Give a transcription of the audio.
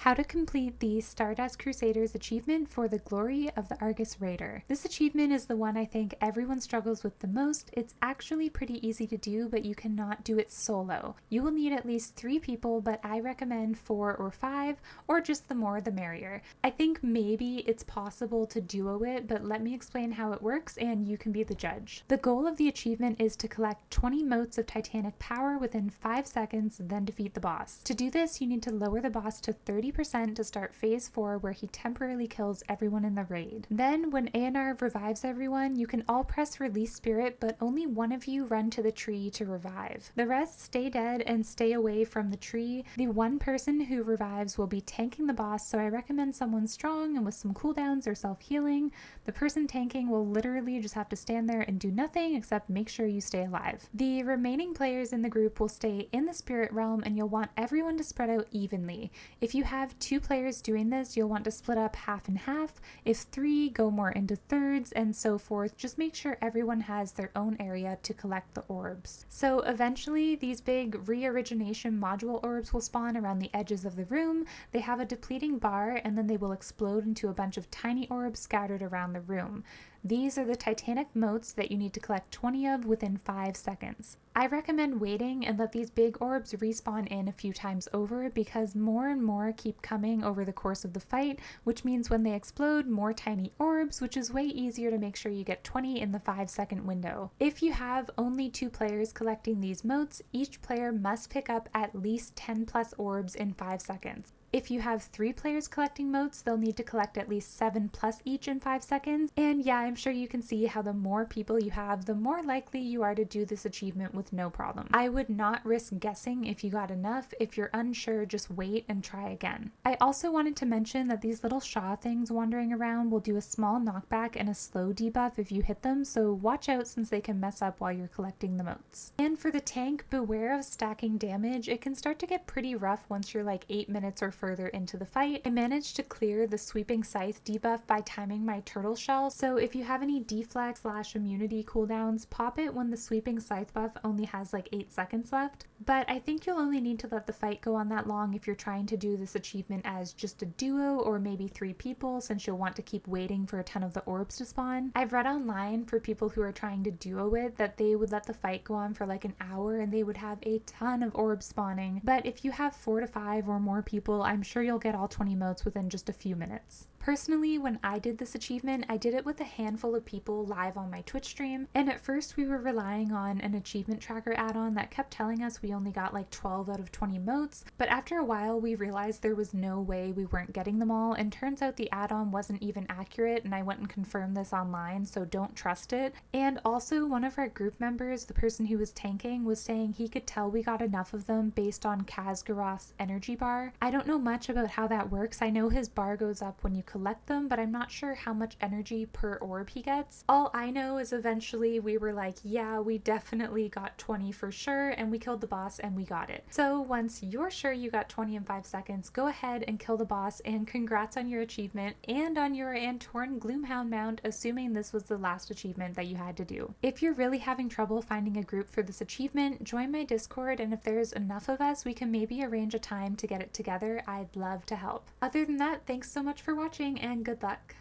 How to complete the Stardust Crusaders Achievement for the Glory of the Argus Raider. This achievement is the one I think everyone struggles with the most. It's actually pretty easy to do, but you cannot do it solo. You will need at least 3 people, but I recommend 4 or 5, or just the more the merrier. I think maybe it's possible to duo it, but let me explain how it works and you can be the judge. The goal of the achievement is to collect 20 motes of Titanic power within 5 seconds, then defeat the boss. To do this, you need to lower the boss to 30% to start phase 4, where he temporarily kills everyone in the raid. Then when Anr revives everyone, you can all press release spirit, but only one of you run to the tree to revive. The rest stay dead and stay away from the tree. The one person who revives will be tanking the boss, so I recommend someone strong and with some cooldowns or self-healing. The person tanking will literally just have to stand there and do nothing except make sure you stay alive. The remaining players in the group will stay in the spirit realm, and you'll want everyone to spread out evenly. If you have 2 players doing this, you'll want to split up half and half. If 3, go more into thirds, and so forth. Just make sure everyone has their own area to collect the orbs. So eventually these big re-origination module orbs will spawn around the edges of the room. They have a depleting bar, and then they will explode into a bunch of tiny orbs scattered around the room. These are the Titanic motes that you need to collect 20 of within 5 seconds. I recommend waiting and let these big orbs respawn in a few times over, because more and more keep coming over the course of the fight, which means when they explode, more tiny orbs, which is way easier to make sure you get 20 in the 5-second window. If you have only 2 players collecting these motes, each player must pick up at least 10 plus orbs in 5 seconds. If you have 3 players collecting motes, they'll need to collect at least 7 plus each in 5 seconds. And yeah, I'm sure you can see how the more people you have, the more likely you are to do this achievement with no problem. I would not risk guessing if you got enough. If you're unsure, just wait and try again. I also wanted to mention that these little Shaw things wandering around will do a small knockback and a slow debuff if you hit them, so watch out since they can mess up while you're collecting the motes. And for the tank, beware of stacking damage. It can start to get pretty rough once you're like 8 minutes or further into the fight. I managed to clear the sweeping scythe debuff by timing my turtle shell, so if you have any deflex/immunity cooldowns, pop it when the sweeping scythe buff only has like 8 seconds left. But I think you'll only need to let the fight go on that long if you're trying to do this achievement as just a duo or maybe 3 people, since you'll want to keep waiting for a ton of the orbs to spawn. I've read online for people who are trying to duo it that they would let the fight go on for like an hour and they would have a ton of orbs spawning. But if you have 4 to 5 or more people, I'm sure you'll get all 20 motes within just a few minutes. Personally, when I did this achievement, I did it with a handful of people live on my Twitch stream, and at first we were relying on an achievement tracker add-on that kept telling us we only got like 12 out of 20 motes, but after a while we realized there was no way we weren't getting them all, and turns out the add-on wasn't even accurate, and I went and confirmed this online, so don't trust it. And also, one of our group members, the person who was tanking, was saying he could tell we got enough of them based on Kazgaroth's energy bar. I don't know much about how that works. I know his bar goes up when you collect them, but I'm not sure how much energy per orb he gets. All I know is eventually we were like, yeah, we definitely got 20 for sure, and we killed the boss and we got it. So once you're sure you got 20 in 5 seconds, go ahead and kill the boss, and congrats on your achievement and on your Antoran Gloomhound mount, assuming this was the last achievement that you had to do. If you're really having trouble finding a group for this achievement, join my Discord, and if there's enough of us, we can maybe arrange a time to get it together. I'd love to help. Other than that, thanks so much for watching and good luck.